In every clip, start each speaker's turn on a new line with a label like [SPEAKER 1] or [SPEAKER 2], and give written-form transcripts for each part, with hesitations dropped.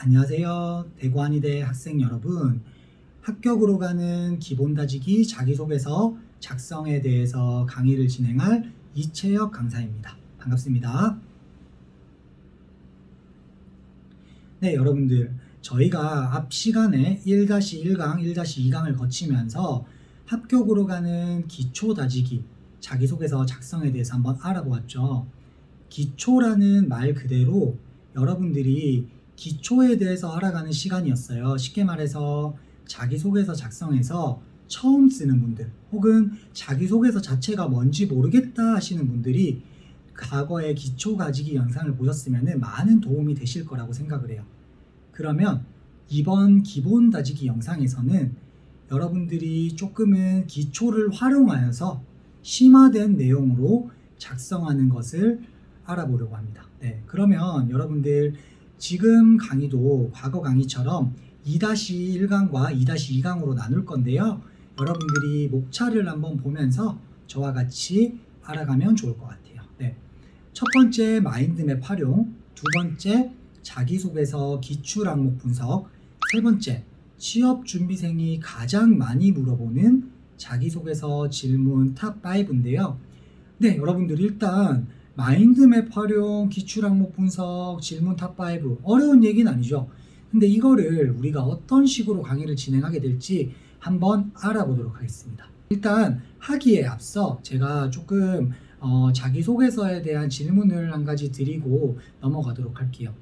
[SPEAKER 1] 안녕하세요. 대구한의대 학생 여러분. 합격으로 가는 기본다지기 자기소개서 작성에 대해서 강의를 진행할 이채혁 강사입니다. 반갑습니다. 네, 여러분들. 저희가 앞 시간에 1-1강, 1-2강을 거치면서 합격으로 가는 기초다지기 자기소개서 작성에 대해서 한번 알아보았죠. 기초라는 말 그대로 여러분들이 기초에 대해서 알아가는 시간이었어요. 쉽게 말해서 자기소개서 작성해서 처음 쓰는 분들 혹은 자기소개서 자체가 뭔지 모르겠다 하시는 분들이 과거의 기초 가지기 영상을 보셨으면 많은 도움이 되실 거라고 생각을 해요. 그러면 이번 기본 다지기 영상에서는 여러분들이 조금은 기초를 활용하여서 심화된 내용으로 작성하는 것을 알아보려고 합니다. 네, 그러면 여러분들 지금 강의도 과거 강의처럼 2-1강과 2-2강으로 나눌 건데요. 여러분들이 목차를 한번 보면서 저와 같이 알아가면 좋을 것 같아요. 네. 첫 번째 마인드맵 활용, 두 번째 자기소개서 기출 항목 분석, 세 번째 취업 준비생이 가장 많이 물어보는 자기소개서 질문 탑 5인데요. 네, 여러분들 일단 마인드맵 활용, 기출 항목 분석, 질문 탑5 어려운 얘기는 아니죠. 근데 이거를 우리가 어떤 식으로 강의를 진행하게 될지 한번 알아보도록 하겠습니다. 일단 하기에 앞서 제가 조금 자기소개서에 대한 질문을 한 가지 드리고 넘어가도록 할게요.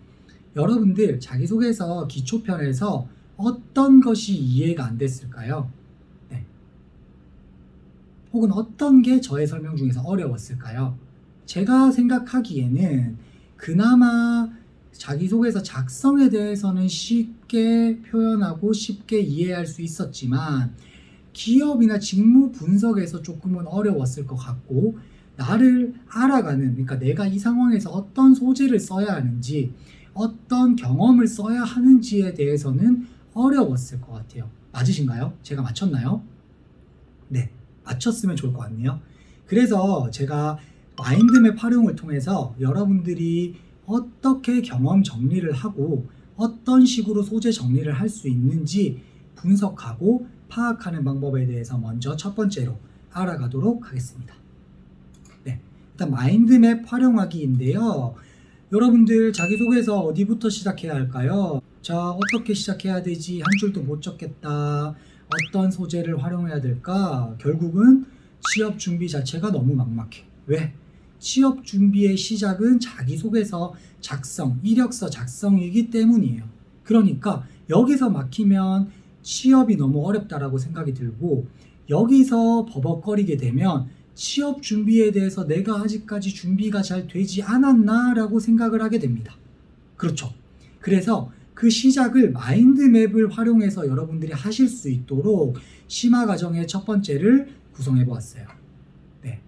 [SPEAKER 1] 여러분들 자기소개서 기초편에서 어떤 것이 이해가 안 됐을까요? 네. 혹은 어떤 게 저의 설명 중에서 어려웠을까요? 제가 생각하기에는 그나마 자기소개서 작성에 대해서는 쉽게 표현하고 쉽게 이해할 수 있었지만 기업이나 직무 분석에서 조금은 어려웠을 것 같고, 나를 알아가는, 그러니까 내가 이 상황에서 어떤 소재를 써야 하는지 어떤 경험을 써야 하는지에 대해서는 어려웠을 것 같아요. 맞으신가요? 제가 맞췄나요? 네, 맞췄으면 좋을 것 같네요. 그래서 제가 마인드맵 활용을 통해서 여러분들이 어떻게 경험 정리를 하고 어떤 식으로 소재 정리를 할 수 있는지 분석하고 파악하는 방법에 대해서 먼저 첫 번째로 알아가도록 하겠습니다. 네, 일단 마인드맵 활용하기인데요. 여러분들 자기소개서 어디부터 시작해야 할까요? 자, 어떻게 시작해야 되지? 한 줄도 못 적겠다. 어떤 소재를 활용해야 될까? 결국은 취업 준비 자체가 너무 막막해. 왜? 취업 준비의 시작은 자기소개서 작성, 이력서 작성이기 때문이에요. 그러니까 여기서 막히면 취업이 너무 어렵다라고 생각이 들고, 여기서 버벅거리게 되면 취업 준비에 대해서 내가 아직까지 준비가 잘 되지 않았나 라고 생각을 하게 됩니다. 그렇죠. 그래서 그 시작을 마인드맵을 활용해서 여러분들이 하실 수 있도록 심화 과정의 첫 번째를 구성해 보았어요. 네.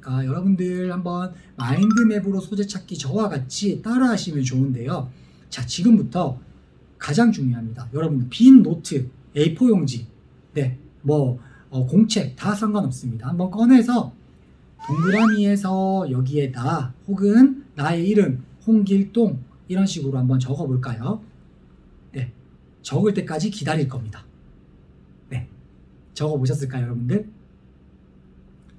[SPEAKER 1] 그러니까 여러분들 한번 마인드맵으로 소재 찾기 저와 같이 따라 하시면 좋은데요. 자, 지금부터 가장 중요합니다. 여러분들 빈 노트, A4 용지, 네, 공책 다 상관없습니다. 한번 꺼내서 동그라미에서 여기에 나 혹은 나의 이름 홍길동 이런 식으로 한번 적어볼까요? 네, 적을 때까지 기다릴 겁니다. 네, 적어보셨을까요, 여러분들?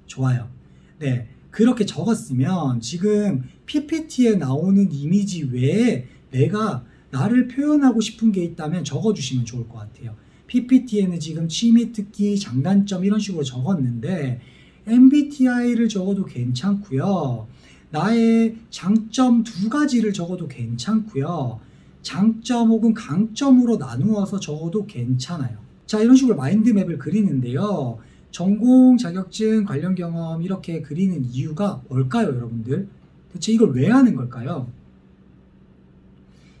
[SPEAKER 1] 좋아요. 네, 그렇게 적었으면 지금 PPT에 나오는 이미지 외에 내가 나를 표현하고 싶은 게 있다면 적어주시면 좋을 것 같아요. PPT에는 지금 취미, 특기, 장단점 이런 식으로 적었는데 MBTI를 적어도 괜찮고요. 나의 장점 2가지를 적어도 괜찮고요. 장점 혹은 강점으로 나누어서 적어도 괜찮아요. 자, 이런 식으로 마인드맵을 그리는데요. 전공, 자격증, 관련 경험 이렇게 그리는 이유가 뭘까요, 여러분들? 대체 이걸 왜 하는 걸까요?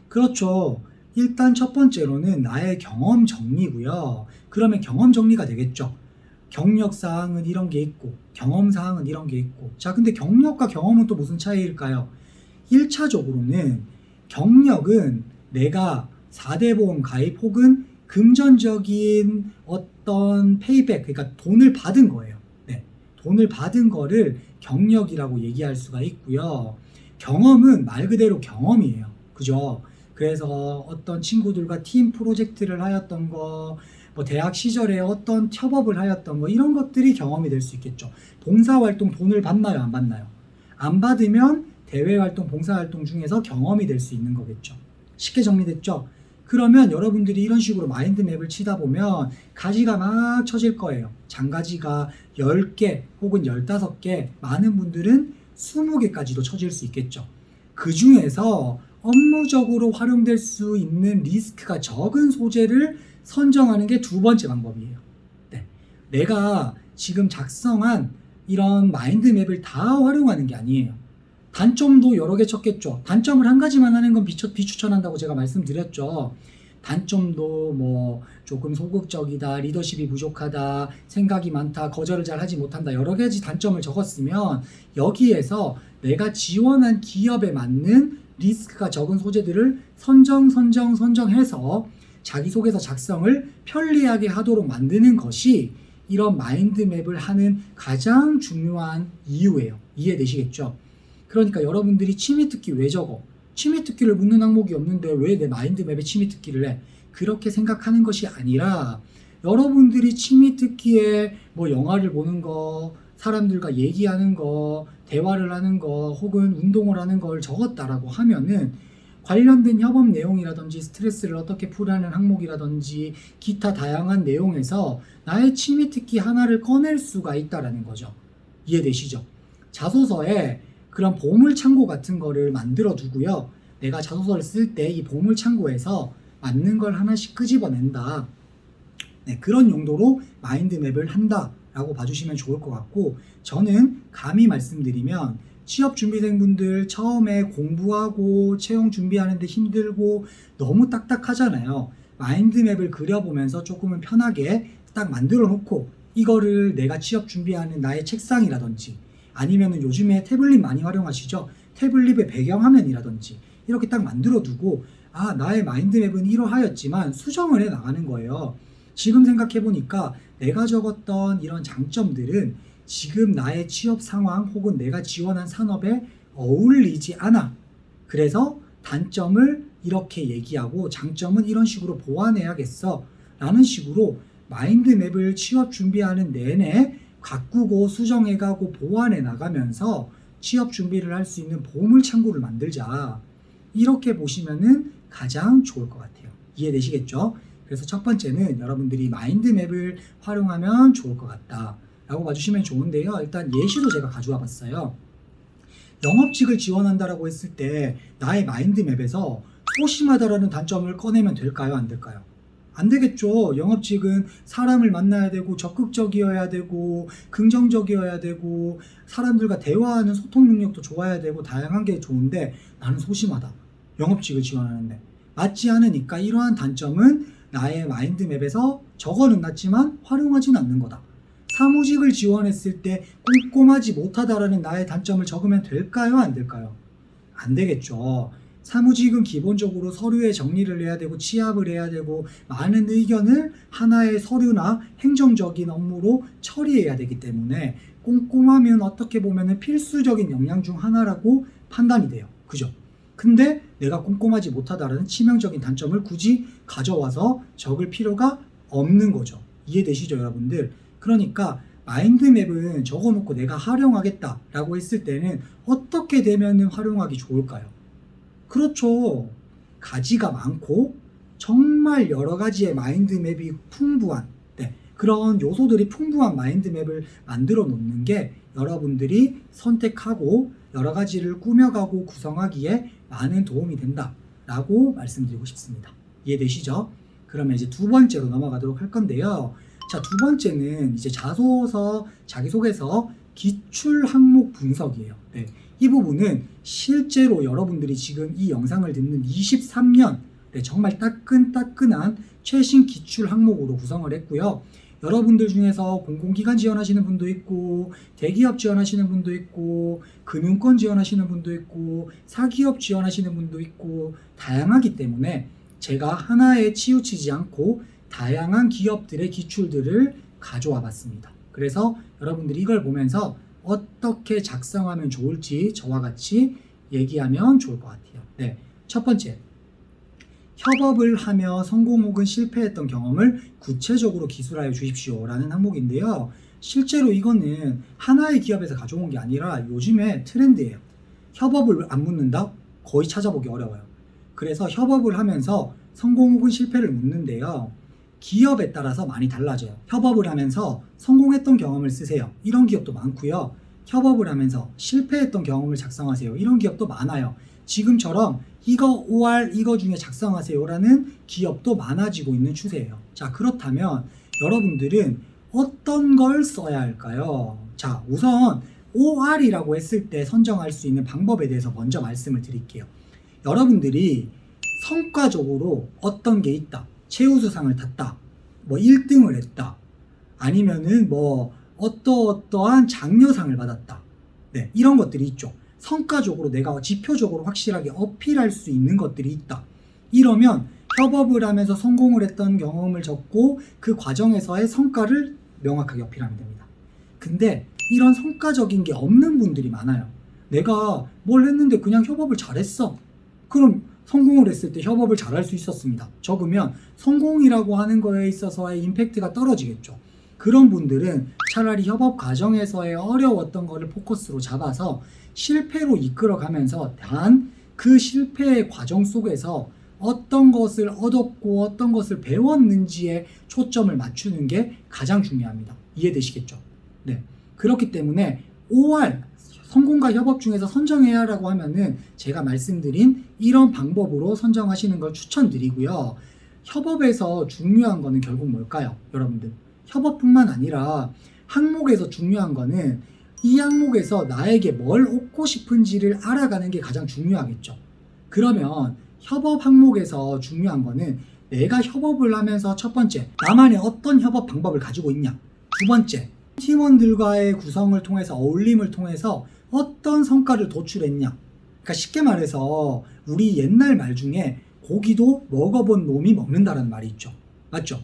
[SPEAKER 1] 그렇죠. 일단 첫 번째로는 나의 경험 정리고요. 그러면 경험 정리가 되겠죠. 경력 사항은 이런 게 있고 경험 사항은 이런 게 있고. 자, 근데 경력과 경험은 또 무슨 차이일까요? 1차적으로는 경력은 내가 4대 보험 가입 혹은 금전적인 어떤 페이백, 그러니까 돈을 받은 거예요. 네, 돈을 받은 거를 경력이라고 얘기할 수가 있고요. 경험은 말 그대로 경험이에요. 그죠? 그래서 어떤 친구들과 팀 프로젝트를 하였던 거, 뭐 대학 시절에 어떤 협업을 하였던 거, 이런 것들이 경험이 될 수 있겠죠. 봉사활동 돈을 받나요? 안 받나요? 안 받으면 대외활동, 봉사활동 중에서 경험이 될 수 있는 거겠죠. 쉽게 정리됐죠? 그러면 여러분들이 이런 식으로 마인드맵을 치다 보면 가지가 막 쳐질 거예요. 장가지가 10개 혹은 15개, 많은 분들은 20개까지도 쳐질 수 있겠죠. 그 중에서 업무적으로 활용될 수 있는 리스크가 적은 소재를 선정하는 게 두 번째 방법이에요. 네. 내가 지금 작성한 이런 마인드맵을 다 활용하는 게 아니에요. 단점도 여러 개 쳤겠죠. 단점을 한 가지만 하는 건 비추천한다고 제가 말씀드렸죠. 단점도 뭐 조금 소극적이다, 리더십이 부족하다, 생각이 많다, 거절을 잘 하지 못한다, 여러 가지 단점을 적었으면 여기에서 내가 지원한 기업에 맞는 리스크가 적은 소재들을 선정해서 자기소개서 작성을 편리하게 하도록 만드는 것이 이런 마인드맵을 하는 가장 중요한 이유예요. 이해되시겠죠? 그러니까 여러분들이 취미특기 왜 적어? 취미특기를 묻는 항목이 없는데 왜 내 마인드맵에 취미특기를 해? 그렇게 생각하는 것이 아니라 여러분들이 취미특기에 뭐 영화를 보는 거, 사람들과 얘기하는 거, 대화를 하는 거, 혹은 운동을 하는 걸 적었다라고 하면은 관련된 협업 내용이라든지 스트레스를 어떻게 풀어하는 항목이라든지 기타 다양한 내용에서 나의 취미특기 하나를 꺼낼 수가 있다라는 거죠. 이해되시죠? 자소서에 그런 보물창고 같은 거를 만들어 두고요. 내가 자소서를 쓸 때 이 보물창고에서 맞는 걸 하나씩 끄집어낸다. 네, 그런 용도로 마인드맵을 한다라고 봐주시면 좋을 것 같고, 저는 감히 말씀드리면 취업준비생분들 처음에 공부하고 채용 준비하는데 힘들고 너무 딱딱하잖아요. 마인드맵을 그려보면서 조금은 편하게 딱 만들어 놓고 이거를 내가 취업 준비하는 나의 책상이라든지 아니면은 요즘에 태블릿 많이 활용하시죠? 태블릿의 배경화면이라든지 이렇게 딱 만들어 두고 나의 마인드맵은 이러하였지만 수정을 해 나가는 거예요. 지금 생각해 보니까 내가 적었던 이런 장점들은 지금 나의 취업 상황 혹은 내가 지원한 산업에 어울리지 않아. 그래서 단점을 이렇게 얘기하고 장점은 이런 식으로 보완해야겠어 라는 식으로 마인드맵을 취업 준비하는 내내 가꾸고 수정해가고 보완해 나가면서 취업 준비를 할 수 있는 보물창고를 만들자. 이렇게 보시면은 가장 좋을 것 같아요. 이해되시겠죠? 그래서 첫 번째는 여러분들이 마인드맵을 활용하면 좋을 것 같다 라고 봐주시면 좋은데요. 일단 예시도 제가 가져와 봤어요. 영업직을 지원한다라고 했을 때 나의 마인드맵에서 소심하다라는 단점을 꺼내면 될까요? 안 될까요? 안 되겠죠. 영업직은 사람을 만나야 되고 적극적이어야 되고 긍정적이어야 되고 사람들과 대화하는 소통 능력도 좋아야 되고 다양한 게 좋은데 나는 소심하다. 영업직을 지원하는데 맞지 않으니까 이러한 단점은 나의 마인드맵에서 적어는 놨지만 활용하진 않는 거다. 사무직을 지원했을 때 꼼꼼하지 못하다라는 나의 단점을 적으면 될까요? 안 될까요? 안 되겠죠. 사무직은 기본적으로 서류에 정리를 해야 되고 취합을 해야 되고 많은 의견을 하나의 서류나 행정적인 업무로 처리해야 되기 때문에 꼼꼼하면 어떻게 보면 필수적인 역량 중 하나라고 판단이 돼요. 그죠? 근데 내가 꼼꼼하지 못하다라는 치명적인 단점을 굳이 가져와서 적을 필요가 없는 거죠. 이해되시죠, 여러분들? 그러니까 마인드맵은 적어놓고 내가 활용하겠다라고 했을 때는 어떻게 되면 활용하기 좋을까요? 그렇죠. 가지가 많고 정말 여러 가지의 마인드맵이 풍부한 그런 요소들이 풍부한 마인드맵을 만들어 놓는 게 여러분들이 선택하고 여러 가지를 꾸며가고 구성하기에 많은 도움이 된다라고 말씀드리고 싶습니다. 이해되시죠? 그러면 이제 두 번째로 넘어가도록 할 건데요. 자, 두 번째는 이제 자소서, 자기소개서 기출 항목 분석이에요. 네. 이 부분은 실제로 여러분들이 지금 이 영상을 듣는 23년 정말 따끈따끈한 최신 기출 항목으로 구성을 했고요. 여러분들 중에서 공공기관 지원하시는 분도 있고 대기업 지원하시는 분도 있고 금융권 지원하시는 분도 있고 사기업 지원하시는 분도 있고 다양하기 때문에 제가 하나에 치우치지 않고 다양한 기업들의 기출들을 가져와 봤습니다. 그래서 여러분들이 이걸 보면서 어떻게 작성하면 좋을지 저와 같이 얘기하면 좋을 것 같아요. 네, 첫 번째, 협업을 하며 성공 혹은 실패했던 경험을 구체적으로 기술하여 주십시오 라는 항목인데요. 실제로 이거는 하나의 기업에서 가져온 게 아니라 요즘에 트렌드예요. 협업을 안 묻는다? 거의 찾아보기 어려워요. 그래서 협업을 하면서 성공 혹은 실패를 묻는데요. 기업에 따라서 많이 달라져요. 협업을 하면서 성공했던 경험을 쓰세요. 이런 기업도 많고요. 협업을 하면서 실패했던 경험을 작성하세요. 이런 기업도 많아요. 지금처럼 이거 5할 이거 중에 작성하세요라는 기업도 많아지고 있는 추세예요. 자, 그렇다면 여러분들은 어떤 걸 써야 할까요? 자, 우선 OR이라고 했을 때 선정할 수 있는 방법에 대해서 먼저 말씀을 드릴게요. 여러분들이 성과적으로 어떤 게 있다. 최우수상을 탔다. 뭐 1등을 했다. 아니면은 뭐 어떠한 장려상을 받았다. 네, 이런 것들이 있죠. 성과적으로 내가 지표적으로 확실하게 어필할 수 있는 것들이 있다. 이러면 협업을 하면서 성공을 했던 경험을 적고 그 과정에서의 성과를 명확하게 어필하면 됩니다. 근데 이런 성과적인 게 없는 분들이 많아요. 내가 뭘 했는데 그냥 협업을 잘했어. 그럼 성공을 했을 때 협업을 잘할 수 있었습니다. 적으면 성공이라고 하는 거에 있어서의 임팩트가 떨어지겠죠. 그런 분들은 차라리 협업 과정에서의 어려웠던 거를 포커스로 잡아서 실패로 이끌어가면서 단 그 실패의 과정 속에서 어떤 것을 얻었고 어떤 것을 배웠는지에 초점을 맞추는 게 가장 중요합니다. 이해되시겠죠? 네. 그렇기 때문에 OR 성공과 협업 중에서 선정해야 하라고 하면은 제가 말씀드린 이런 방법으로 선정하시는 걸 추천드리고요. 협업에서 중요한 거는 결국 뭘까요? 여러분들. 협업뿐만 아니라 항목에서 중요한 거는 이 항목에서 나에게 뭘 얻고 싶은지를 알아가는 게 가장 중요하겠죠. 그러면 협업 항목에서 중요한 거는 내가 협업을 하면서 첫 번째, 나만의 어떤 협업 방법을 가지고 있냐. 두 번째, 팀원들과의 구성을 통해서 어울림을 통해서 어떤 성과를 도출했냐. 그러니까 쉽게 말해서 우리 옛날 말 중에 고기도 먹어본 놈이 먹는다라는 말이 있죠. 맞죠?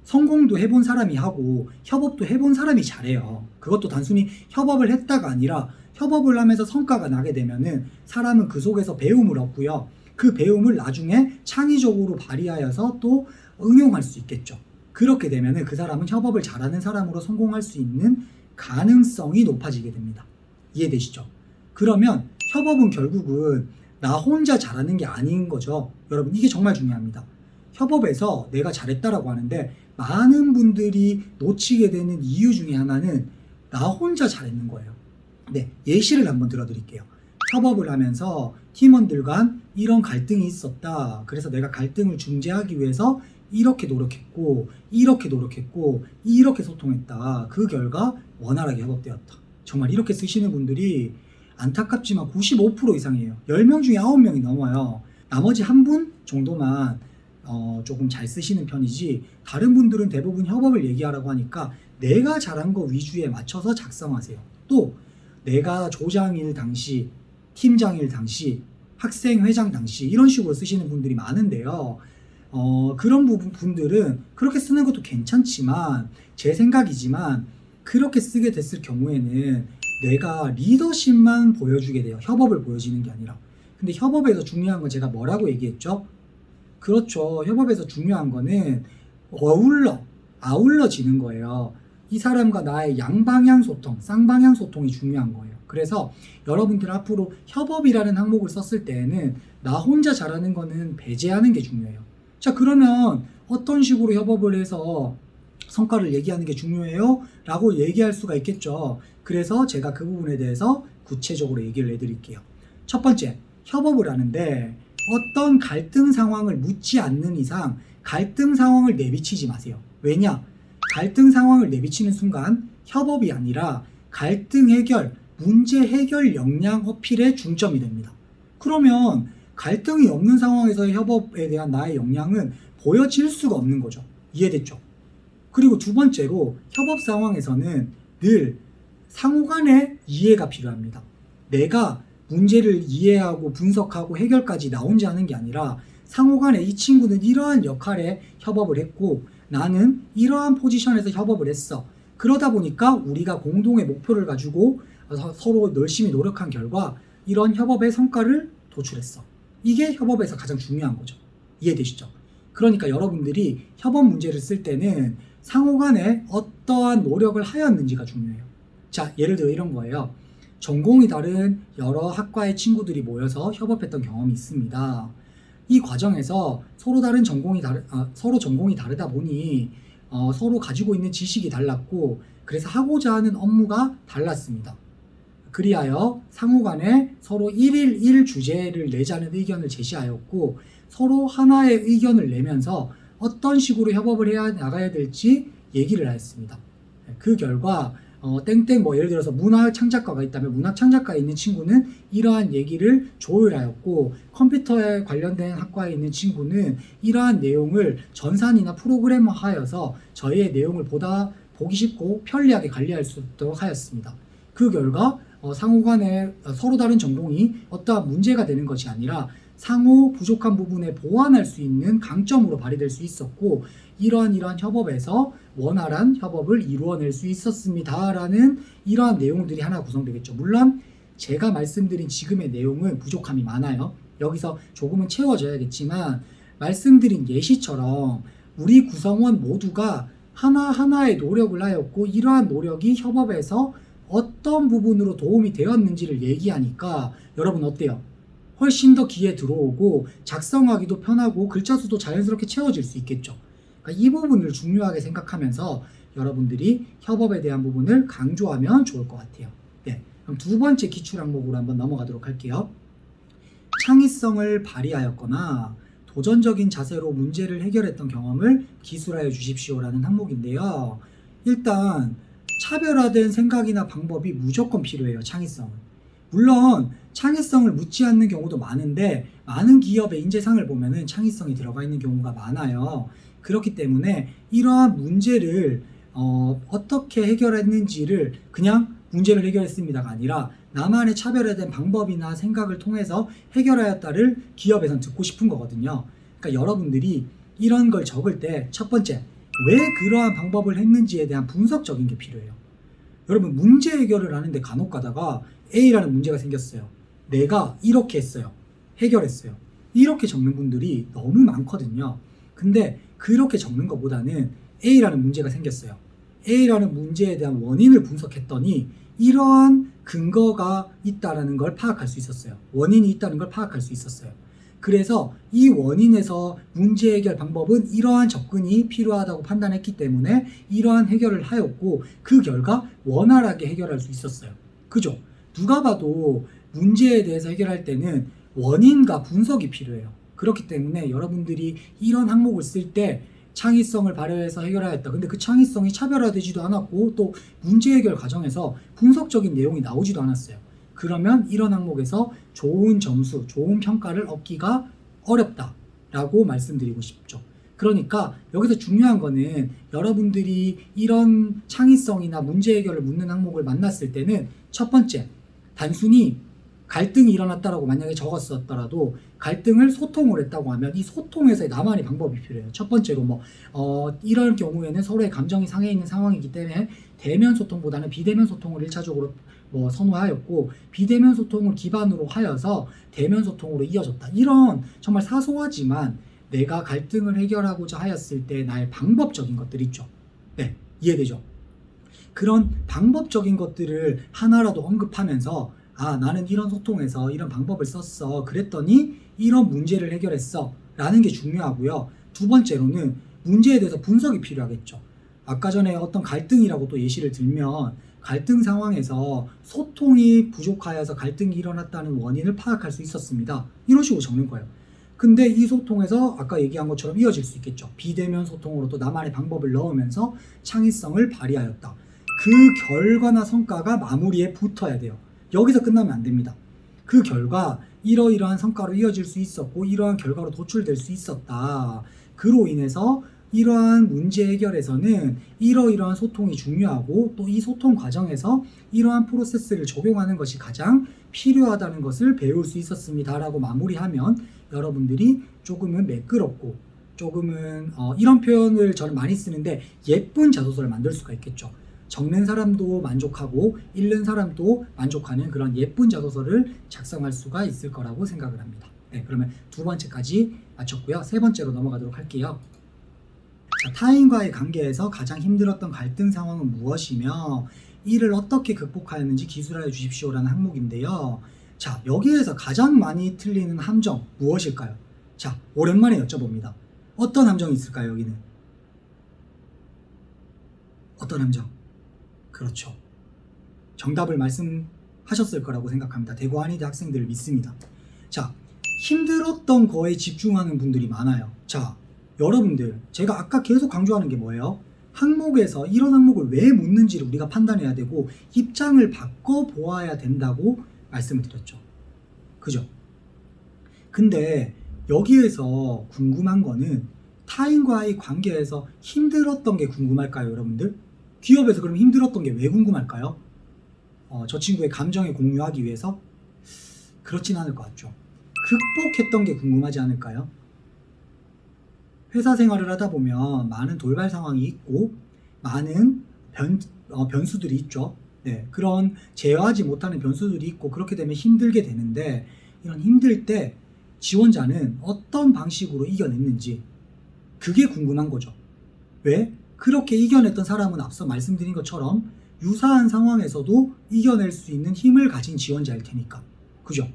[SPEAKER 1] 성공도 해본 사람이 하고 협업도 해본 사람이 잘해요. 그것도 단순히 협업을 했다가 아니라 협업을 하면서 성과가 나게 되면은 사람은 그 속에서 배움을 얻고요. 그 배움을 나중에 창의적으로 발휘하여서 또 응용할 수 있겠죠. 그렇게 되면은 그 사람은 협업을 잘하는 사람으로 성공할 수 있는 가능성이 높아지게 됩니다. 이해되시죠? 그러면 협업은 결국은 나 혼자 잘하는 게 아닌 거죠. 여러분, 이게 정말 중요합니다. 협업에서 내가 잘했다라고 하는데 많은 분들이 놓치게 되는 이유 중에 하나는 나 혼자 잘했는 거예요. 네, 예시를 한번 들어드릴게요. 협업을 하면서 팀원들 간 이런 갈등이 있었다. 그래서 내가 갈등을 중재하기 위해서 이렇게 노력했고 이렇게 소통했다. 그 결과 원활하게 협업되었다. 정말 이렇게 쓰시는 분들이 안타깝지만 95% 이상이에요. 10명 중에 9명이 넘어요. 나머지 한 분 정도만 조금 잘 쓰시는 편이지 다른 분들은 대부분 협업을 얘기하라고 하니까 내가 잘한 거 위주에 맞춰서 작성하세요. 또 내가 조장일 당시, 팀장일 당시, 학생회장 당시 이런 식으로 쓰시는 분들이 많은데요. 그런 분들은 그렇게 쓰는 것도 괜찮지만 제 생각이지만 그렇게 쓰게 됐을 경우에는 내가 리더십만 보여주게 돼요. 협업을 보여지는 게 아니라. 근데 협업에서 중요한 건 제가 뭐라고 얘기했죠? 그렇죠. 협업에서 중요한 거는 아울러지는 거예요. 이 사람과 나의 양방향 소통, 쌍방향 소통이 중요한 거예요. 그래서 여러분들 앞으로 협업이라는 항목을 썼을 때에는 나 혼자 잘하는 거는 배제하는 게 중요해요. 자, 그러면 어떤 식으로 협업을 해서 성과를 얘기하는 게 중요해요? 라고 얘기할 수가 있겠죠. 그래서 제가 그 부분에 대해서 구체적으로 얘기를 해드릴게요. 첫 번째, 협업을 하는데 어떤 갈등 상황을 묻지 않는 이상 갈등 상황을 내비치지 마세요. 왜냐? 갈등 상황을 내비치는 순간 협업이 아니라 갈등 해결, 문제 해결 역량 어필에 중점이 됩니다. 그러면 갈등이 없는 상황에서의 협업에 대한 나의 역량은 보여질 수가 없는 거죠. 이해됐죠? 그리고 두 번째로 협업 상황에서는 늘 상호 간의 이해가 필요합니다. 내가 문제를 이해하고 분석하고 해결까지 나 혼자 하는 게 아니라 상호 간에 이 친구는 이러한 역할에 협업을 했고 나는 이러한 포지션에서 협업을 했어. 그러다 보니까 우리가 공동의 목표를 가지고 서로 열심히 노력한 결과 이런 협업의 성과를 도출했어. 이게 협업에서 가장 중요한 거죠. 이해되시죠? 그러니까 여러분들이 협업 문제를 쓸 때는 상호 간에 어떠한 노력을 하였는지가 중요해요. 자, 예를 들어 이런 거예요. 전공이 다른 여러 학과의 친구들이 모여서 협업했던 경험이 있습니다. 이 과정에서 서로 전공이 다르다 보니 서로 가지고 있는 지식이 달랐고, 그래서 하고자 하는 업무가 달랐습니다. 그리하여 상호 간에 서로 1일 1 주제를 내자는 의견을 제시하였고, 서로 하나의 의견을 내면서 어떤 식으로 협업을 해야 나가야 될지 얘기를 하였습니다. 그 결과 땡땡 예를 들어서 문학 창작과가 있다면 문학 창작과에 있는 친구는 이러한 얘기를 조율하였고, 컴퓨터에 관련된 학과에 있는 친구는 이러한 내용을 전산이나 프로그래머 하여서 저희의 내용을 보다 보기 쉽고 편리하게 관리할 수 있도록 하였습니다. 그 결과 상호 간에 서로 다른 전공이 어떠한 문제가 되는 것이 아니라 상호 부족한 부분에 보완할 수 있는 강점으로 발휘될 수 있었고, 이러한 협업에서 원활한 협업을 이루어낼 수 있었습니다 라는 이러한 내용들이 하나 구성되겠죠. 물론 제가 말씀드린 지금의 내용은 부족함이 많아요. 여기서 조금은 채워져야겠지만, 말씀드린 예시처럼 우리 구성원 모두가 하나하나의 노력을 하였고, 이러한 노력이 협업에서 어떤 부분으로 도움이 되었는지를 얘기하니까 여러분 어때요? 훨씬 더 귀에 들어오고 작성하기도 편하고 글자 수도 자연스럽게 채워질 수 있겠죠. 그러니까 이 부분을 중요하게 생각하면서 여러분들이 협업에 대한 부분을 강조하면 좋을 것 같아요. 네, 그럼 두 번째 기출 항목으로 한번 넘어가도록 할게요. 창의성을 발휘하였거나 도전적인 자세로 문제를 해결했던 경험을 기술하여 주십시오라는 항목인데요. 일단 차별화된 생각이나 방법이 무조건 필요해요. 창의성은. 물론 창의성을 묻지 않는 경우도 많은데, 많은 기업의 인재상을 보면은 창의성이 들어가 있는 경우가 많아요. 그렇기 때문에 이러한 문제를 어떻게 해결했는지를 그냥 문제를 해결했습니다가 아니라 나만의 차별화된 방법이나 생각을 통해서 해결하였다를 기업에선 듣고 싶은 거거든요. 그러니까 여러분들이 이런 걸 적을 때 첫 번째, 왜 그러한 방법을 했는지에 대한 분석적인 게 필요해요. 여러분, 문제 해결을 하는데 간혹 가다가 A라는 문제가 생겼어요. 내가 이렇게 했어요. 해결했어요. 이렇게 적는 분들이 너무 많거든요. 근데 그렇게 적는 것보다는 A라는 문제가 생겼어요. A라는 문제에 대한 원인을 분석했더니 이러한 근거가 있다는 걸 파악할 수 있었어요. 원인이 있다는 걸 파악할 수 있었어요. 그래서 이 원인에서 문제 해결 방법은 이러한 접근이 필요하다고 판단했기 때문에 이러한 해결을 하였고, 그 결과 원활하게 해결할 수 있었어요. 그죠? 누가 봐도 문제에 대해서 해결할 때는 원인과 분석이 필요해요. 그렇기 때문에 여러분들이 이런 항목을 쓸 때 창의성을 발휘해서 해결하였다. 근데 그 창의성이 차별화되지도 않았고 또 문제 해결 과정에서 분석적인 내용이 나오지도 않았어요. 그러면 이런 항목에서 좋은 점수, 좋은 평가를 얻기가 어렵다라고 말씀드리고 싶죠. 그러니까 여기서 중요한 거는 여러분들이 이런 창의성이나 문제 해결을 묻는 항목을 만났을 때는 첫 번째, 단순히 갈등이 일어났다라고 만약에 적었었더라도 갈등을 소통을 했다고 하면 이 소통에서의 나만의 방법이 필요해요. 첫 번째로 이런 경우에는 서로의 감정이 상해 있는 상황이기 때문에 대면 소통보다는 비대면 소통을 1차적으로 선호하였고, 비대면 소통을 기반으로 하여서 대면 소통으로 이어졌다. 이런 정말 사소하지만 내가 갈등을 해결하고자 하였을 때 나의 방법적인 것들 있죠. 네, 이해되죠? 그런 방법적인 것들을 하나라도 언급하면서 나는 이런 소통에서 이런 방법을 썼어. 그랬더니 이런 문제를 해결했어. 라는 게 중요하고요. 두 번째로는 문제에 대해서 분석이 필요하겠죠. 아까 전에 어떤 갈등이라고 또 예시를 들면 갈등 상황에서 소통이 부족하여서 갈등이 일어났다는 원인을 파악할 수 있었습니다. 이런 식으로 적는 거예요. 근데 이 소통에서 아까 얘기한 것처럼 이어질 수 있겠죠. 비대면 소통으로 또 나만의 방법을 넣으면서 창의성을 발휘하였다. 그 결과나 성과가 마무리에 붙어야 돼요. 여기서 끝나면 안 됩니다. 그 결과 이러이러한 성과로 이어질 수 있었고 이러한 결과로 도출될 수 있었다. 그로 인해서 이러한 문제 해결에서는 이러이러한 소통이 중요하고 또 이 소통 과정에서 이러한 프로세스를 적용하는 것이 가장 필요하다는 것을 배울 수 있었습니다 라고 마무리하면 여러분들이 조금은 매끄럽고 조금은 이런 표현을 저는 많이 쓰는데 예쁜 자소서를 만들 수가 있겠죠. 적는 사람도 만족하고 읽는 사람도 만족하는 그런 예쁜 자소서를 작성할 수가 있을 거라고 생각을 합니다. 네, 그러면 두 번째까지 마쳤고요. 세 번째로 넘어가도록 할게요. 자, 타인과의 관계에서 가장 힘들었던 갈등 상황은 무엇이며 이를 어떻게 극복하였는지 기술하여 주십시오라는 항목인데요. 자, 여기에서 가장 많이 틀리는 함정 무엇일까요? 자, 오랜만에 여쭤봅니다. 어떤 함정이 있을까요, 여기는? 어떤 함정? 그렇죠. 정답을 말씀하셨을 거라고 생각합니다. 대구 한의대 학생들을 믿습니다. 자, 힘들었던 거에 집중하는 분들이 많아요. 자, 여러분들, 제가 아까 계속 강조하는 게 뭐예요? 항목에서 이런 항목을 왜 묻는지를 우리가 판단해야 되고 입장을 바꿔 보아야 된다고 말씀을 드렸죠. 그죠? 근데 여기에서 궁금한 거는 타인과의 관계에서 힘들었던 게 궁금할까요, 여러분들? 기업에서 그럼 힘들었던 게 왜 궁금할까요? 저 친구의 감정에 공유하기 위해서? 그렇진 않을 것 같죠. 극복했던 게 궁금하지 않을까요? 회사 생활을 하다 보면 많은 돌발 상황이 있고 많은 변수들이 있죠. 네, 그런 제어하지 못하는 변수들이 있고 그렇게 되면 힘들게 되는데 이런 힘들 때 지원자는 어떤 방식으로 이겨냈는지 그게 궁금한 거죠. 왜? 그렇게 이겨냈던 사람은 앞서 말씀드린 것처럼 유사한 상황에서도 이겨낼 수 있는 힘을 가진 지원자일 테니까. 그죠?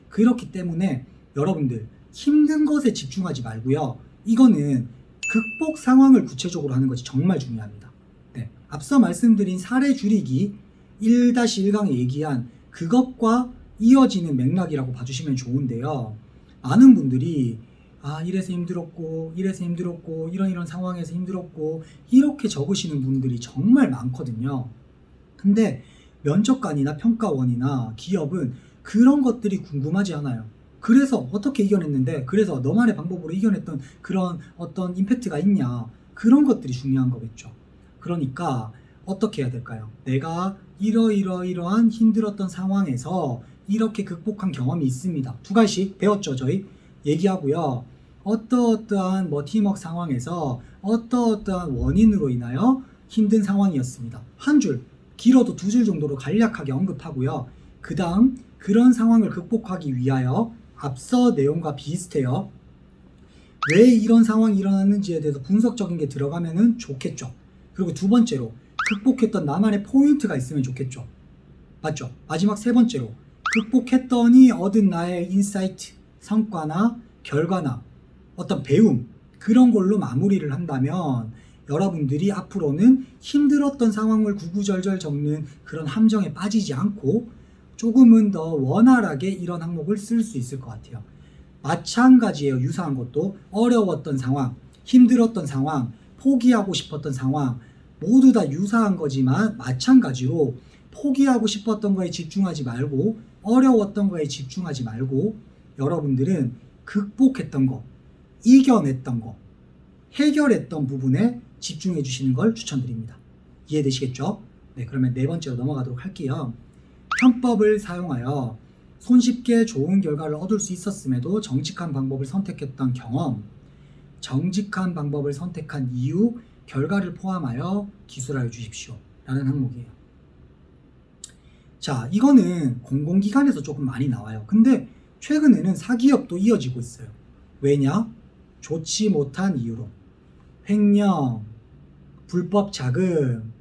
[SPEAKER 1] 그렇기 때문에 여러분들 힘든 것에 집중하지 말고요. 이거는 극복 상황을 구체적으로 하는 것이 정말 중요합니다. 네, 앞서 말씀드린 사례 줄이기 1-1강에 얘기한 그것과 이어지는 맥락이라고 봐주시면 좋은데요. 많은 분들이 이래서 힘들었고 이런 상황에서 힘들었고 이렇게 적으시는 분들이 정말 많거든요. 근데 면접관이나 평가원이나 기업은 그런 것들이 궁금하지 않아요. 그래서 어떻게 이겨냈는데 그래서 너만의 방법으로 이겨냈던 그런 어떤 임팩트가 있냐, 그런 것들이 중요한 거겠죠. 그러니까 어떻게 해야 될까요? 내가 이러한 힘들었던 상황에서 이렇게 극복한 경험이 있습니다. 2가지씩 배웠죠, 저희? 얘기하고요. 어떠한 팀워크 상황에서 어떠한 원인으로 인하여 힘든 상황이었습니다. 한 줄, 길어도 2줄 정도로 간략하게 언급하고요. 그 다음 그런 상황을 극복하기 위하여 앞서 내용과 비슷해요. 왜 이런 상황이 일어났는지에 대해서 분석적인 게 들어가면 좋겠죠. 그리고 두 번째로 극복했던 나만의 포인트가 있으면 좋겠죠. 맞죠? 마지막 세 번째로 극복했더니 얻은 나의 인사이트, 성과나 결과나 어떤 배움, 그런 걸로 마무리를 한다면 여러분들이 앞으로는 힘들었던 상황을 구구절절 적는 그런 함정에 빠지지 않고 조금은 더 원활하게 이런 항목을 쓸 수 있을 것 같아요. 마찬가지예요. 유사한 것도 어려웠던 상황, 힘들었던 상황, 포기하고 싶었던 상황 모두 다 유사한 거지만 마찬가지로 포기하고 싶었던 거에 집중하지 말고 어려웠던 거에 집중하지 말고 여러분들은 극복했던 거, 이겨냈던 거, 해결했던 부분에 집중해 주시는 걸 추천드립니다. 이해되시겠죠? 네, 그러면 네 번째로 넘어가도록 할게요. 편법을 사용하여 손쉽게 좋은 결과를 얻을 수 있었음에도 정직한 방법을 선택했던 경험, 정직한 방법을 선택한 이유, 결과를 포함하여 기술하여 주십시오 라는 항목이에요. 자, 이거는 공공기관에서 조금 많이 나와요. 근데 최근에는 사기업도 이어지고 있어요. 왜냐? 좋지 못한 이유로 횡령, 불법 자금,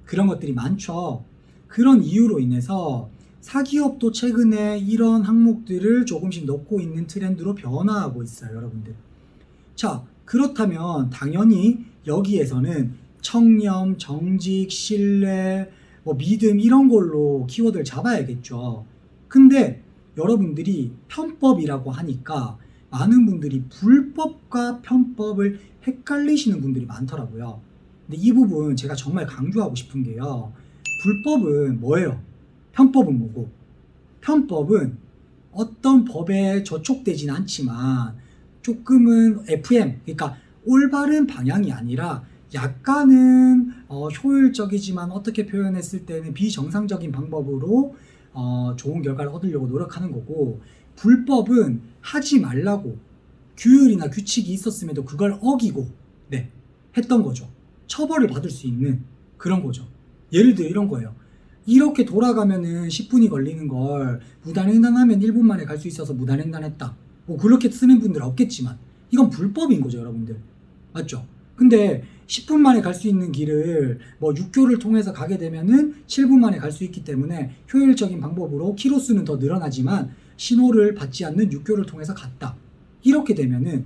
[SPEAKER 1] 그런 것들이 많죠. 그런 이유로 인해서 사기업도 최근에 이런 항목들을 조금씩 넣고 있는 트렌드로 변화하고 있어요, 여러분들. 자, 그렇다면 당연히 여기에서는 청렴, 정직, 신뢰, 믿음 이런 걸로 키워드를 잡아야겠죠. 근데 여러분들이 편법이라고 하니까 많은 분들이 불법과 편법을 헷갈리시는 분들이 많더라고요. 근데 이 부분 제가 정말 강조하고 싶은 게요. 불법은 뭐예요? 편법은 뭐고? 편법은 어떤 법에 저촉되진 않지만 조금은 FM, 그러니까 올바른 방향이 아니라 약간은 효율적이지만 어떻게 표현했을 때는 비정상적인 방법으로 좋은 결과를 얻으려고 노력하는 거고, 불법은 하지 말라고 규율이나 규칙이 있었음에도 그걸 어기고 했던 거죠. 처벌을 받을 수 있는 그런 거죠. 예를 들어 이런 거예요. 이렇게 돌아가면은 10분이 걸리는 걸 무단횡단하면 1분 만에 갈 수 있어서 무단횡단했다. 뭐 그렇게 쓰는 분들 없겠지만 이건 불법인 거죠, 여러분들. 맞죠? 근데 10분 만에 갈 수 있는 길을 뭐 육교를 통해서 가게 되면은 7분 만에 갈 수 있기 때문에 효율적인 방법으로 키로수는 더 늘어나지만 신호를 받지 않는 육교를 통해서 갔다. 이렇게 되면은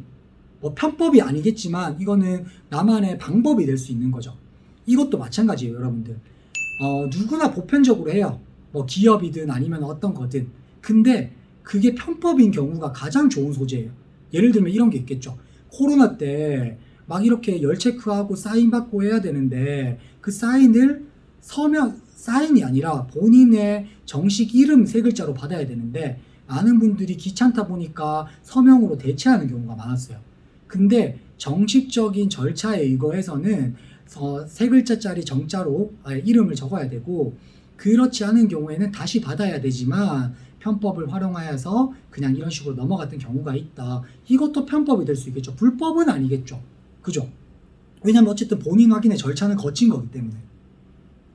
[SPEAKER 1] 뭐 편법이 아니겠지만 이거는 나만의 방법이 될 수 있는 거죠. 이것도 마찬가지예요, 여러분들. 누구나 보편적으로 해요. 뭐 기업이든 아니면 어떤 거든. 근데 그게 편법인 경우가 가장 좋은 소재예요. 예를 들면 이런 게 있겠죠. 코로나 때 막 이렇게 열 체크하고 사인 받고 해야 되는데 그 사인을 사인이 아니라 본인의 정식 이름 3글자로 받아야 되는데 많은 분들이 귀찮다 보니까 서명으로 대체하는 경우가 많았어요. 근데 정식적인 절차에 의거해서는 3글자짜리 정자로 이름을 적어야 되고, 그렇지 않은 경우에는 다시 받아야 되지만 편법을 활용하여서 그냥 이런 식으로 넘어갔던 경우가 있다. 이것도 편법이 될 수 있겠죠. 불법은 아니겠죠. 그죠? 왜냐면 어쨌든 본인 확인의 절차는 거친 거기 때문에.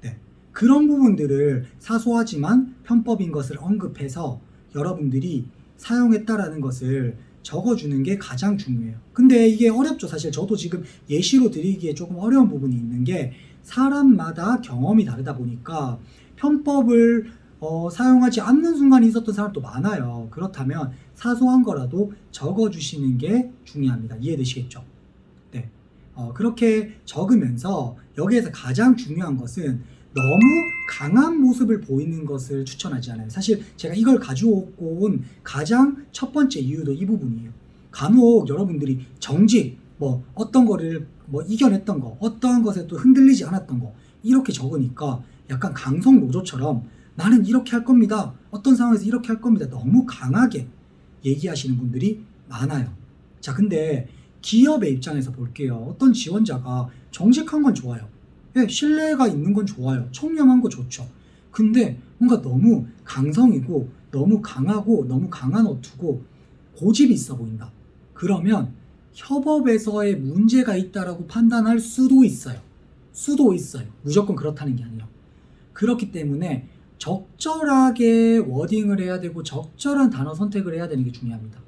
[SPEAKER 1] 네. 그런 부분들을 사소하지만 편법인 것을 언급해서 여러분들이 사용했다라는 것을 적어주는 게 가장 중요해요. 근데 이게 어렵죠. 사실 저도 지금 예시로 드리기에 조금 어려운 부분이 있는 게 사람마다 경험이 다르다 보니까 편법을 사용하지 않는 순간이 있었던 사람도 많아요. 그렇다면 사소한 거라도 적어주시는 게 중요합니다. 이해되시겠죠? 네. 그렇게 적으면서 여기에서 가장 중요한 것은 너무 강한 모습을 보이는 것을 추천하지 않아요. 사실 제가 이걸 가지고 온 가장 첫 번째 이유도 이 부분이에요. 간혹 여러분들이 정직, 뭐 어떤 거를 뭐 이겨냈던 거, 어떠한 것에 또 흔들리지 않았던 거 이렇게 적으니까 약간 강성 노조처럼 나는 이렇게 할 겁니다. 어떤 상황에서 이렇게 할 겁니다. 너무 강하게 얘기하시는 분들이 많아요. 자, 근데 기업의 입장에서 볼게요. 어떤 지원자가 정직한 건 좋아요. 예, 신뢰가 있는 건 좋아요. 청렴한 거 좋죠. 근데 뭔가 너무 강성이고 너무 강하고 너무 강한 어투고 고집이 있어 보인다. 그러면 협업에서의 문제가 있다라고 판단할 수도 있어요. 무조건 그렇다는 게 아니라. 그렇기 때문에 적절하게 워딩을 해야 되고 적절한 단어 선택을 해야 되는 게 중요합니다.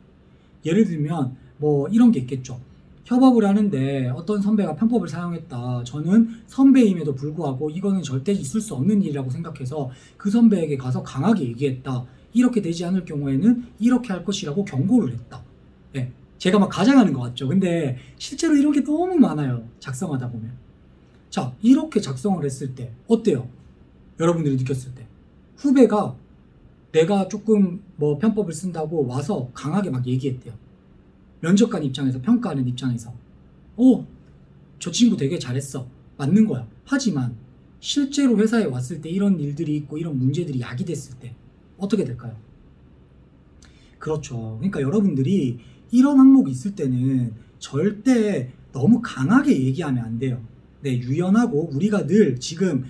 [SPEAKER 1] 예를 들면 뭐 이런 게 있겠죠. 협업을 하는데 어떤 선배가 편법을 사용했다. 저는 선배임에도 불구하고 이거는 절대 있을 수 없는 일이라고 생각해서 그 선배에게 가서 강하게 얘기했다. 이렇게 되지 않을 경우에는 이렇게 할 것이라고 경고를 했다. 네, 제가 막 가장하는 것 같죠. 근데 실제로 이런 게 너무 많아요. 작성하다 보면. 자, 이렇게 작성을 했을 때 어때요? 여러분들이 느꼈을 때. 후배가 내가 조금 뭐 편법을 쓴다고 와서 강하게 막 얘기했대요. 면접관 입장에서, 평가하는 입장에서 저 친구 되게 잘했어. 맞는 거야. 하지만 실제로 회사에 왔을 때 이런 일들이 있고 이런 문제들이 야기됐을 때 어떻게 될까요? 그렇죠. 그러니까 여러분들이 이런 항목이 있을 때는 절대 너무 강하게 얘기하면 안 돼요. 네, 유연하고 우리가 늘 지금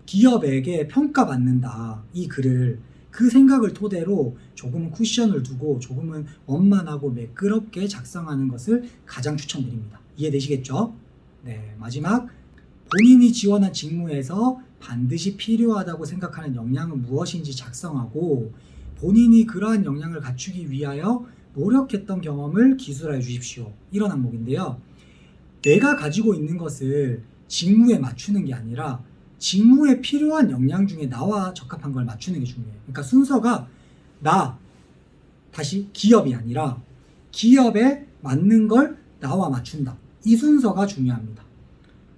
[SPEAKER 1] 기업에게 평가받는다. 이 글을 그 생각을 토대로 조금은 쿠션을 두고 조금은 원만하고 매끄럽게 작성하는 것을 가장 추천드립니다. 이해되시겠죠? 네, 마지막 본인이 지원한 직무에서 반드시 필요하다고 생각하는 역량은 무엇인지 작성하고 본인이 그러한 역량을 갖추기 위하여 노력했던 경험을 기술하여 주십시오. 이런 항목인데요. 내가 가지고 있는 것을 직무에 맞추는 게 아니라 직무에 필요한 역량 중에 나와 적합한 걸 맞추는 게 중요해요. 그러니까 순서가 다시 기업이 아니라 기업에 맞는 걸 나와 맞춘다. 이 순서가 중요합니다.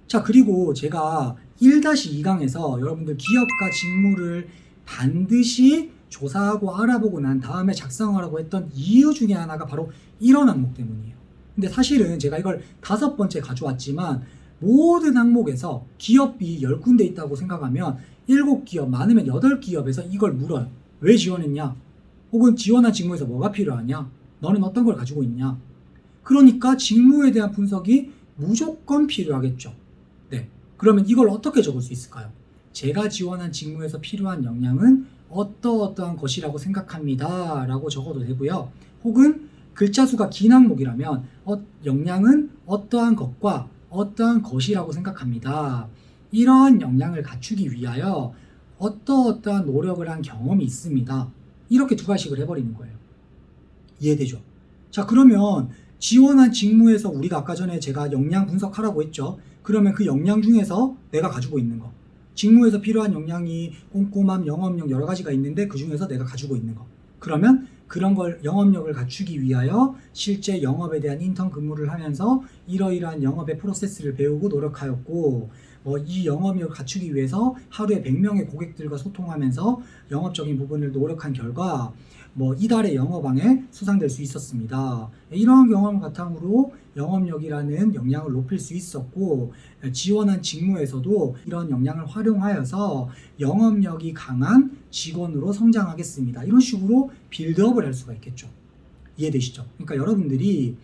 [SPEAKER 1] 자, 그리고 제가 1-2강에서 여러분들 기업과 직무를 반드시 조사하고 알아보고 난 다음에 작성하라고 했던 이유 중에 하나가 바로 이런 항목 때문이에요. 근데 사실은 제가 이걸 5번째 가져왔지만 모든 항목에서 기업이 10군데 있다고 생각하면 7기업, 많으면 8기업에서 이걸 물어요. 왜 지원했냐? 혹은 지원한 직무에서 뭐가 필요하냐? 너는 어떤 걸 가지고 있냐? 그러니까 직무에 대한 분석이 무조건 필요하겠죠. 네. 그러면 이걸 어떻게 적을 수 있을까요? 제가 지원한 직무에서 필요한 역량은 어떠어떠한 것이라고 생각합니다. 라고 적어도 되고요. 혹은 글자 수가 긴 항목이라면 역량은 어떠한 것과 어떠한 것이라고 생각합니다. 이러한 역량을 갖추기 위하여 어떠어떠한 노력을 한 경험이 있습니다. 이렇게 2가지식을 해버리는 거예요. 이해되죠? 자, 그러면 지원한 직무에서 우리가 아까 전에 제가 역량 분석하라고 했죠. 그러면 그 역량 중에서 내가 가지고 있는 거, 직무에서 필요한 역량이 꼼꼼함, 영업력 여러 가지가 있는데 그 중에서 내가 가지고 있는 거. 그러면 그런 걸 영업력을 갖추기 위하여 실제 영업에 대한 인턴 근무를 하면서 이러이러한 영업의 프로세스를 배우고 노력하였고, 이 영업력을 갖추기 위해서 하루에 100명의 고객들과 소통하면서 영업적인 부분을 노력한 결과 이달의 영업왕에 수상될 수 있었습니다. 이러한 경험을 바탕으로 영업력이라는 역량을 높일 수 있었고, 지원한 직무에서도 이런 역량을 활용하여서 영업력이 강한 직원으로 성장하겠습니다. 이런 식으로 빌드업을 할 수가 있겠죠. 이해되시죠? 그러니까 여러분들이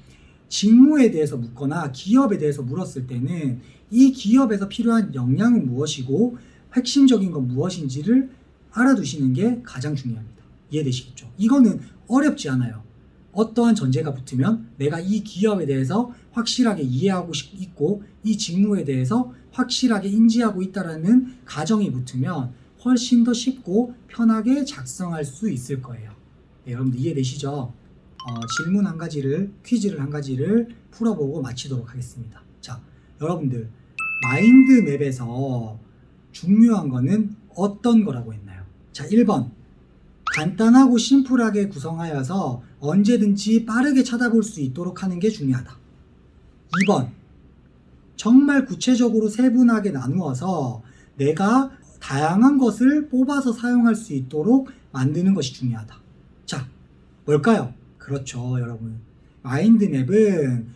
[SPEAKER 1] 직무에 대해서 묻거나 기업에 대해서 물었을 때는 이 기업에서 필요한 역량은 무엇이고 핵심적인 건 무엇인지를 알아두시는 게 가장 중요합니다. 이해되시겠죠? 이거는 어렵지 않아요. 어떠한 전제가 붙으면 내가 이 기업에 대해서 확실하게 이해하고 있고 이 직무에 대해서 확실하게 인지하고 있다라는 가정이 붙으면 훨씬 더 쉽고 편하게 작성할 수 있을 거예요. 네, 여러분들 이해되시죠? 질문 한 가지를, 퀴즈를 한 가지를 풀어보고 마치도록 하겠습니다. 자, 여러분들 마인드맵에서 중요한 거는 어떤 거라고 했나요? 자, 1번 간단하고 심플하게 구성하여서 언제든지 빠르게 찾아볼 수 있도록 하는 게 중요하다. 2번 정말 구체적으로 세분하게 나누어서 내가 다양한 것을 뽑아서 사용할 수 있도록 만드는 것이 중요하다. 자, 뭘까요? 그렇죠, 여러분. 마인드맵은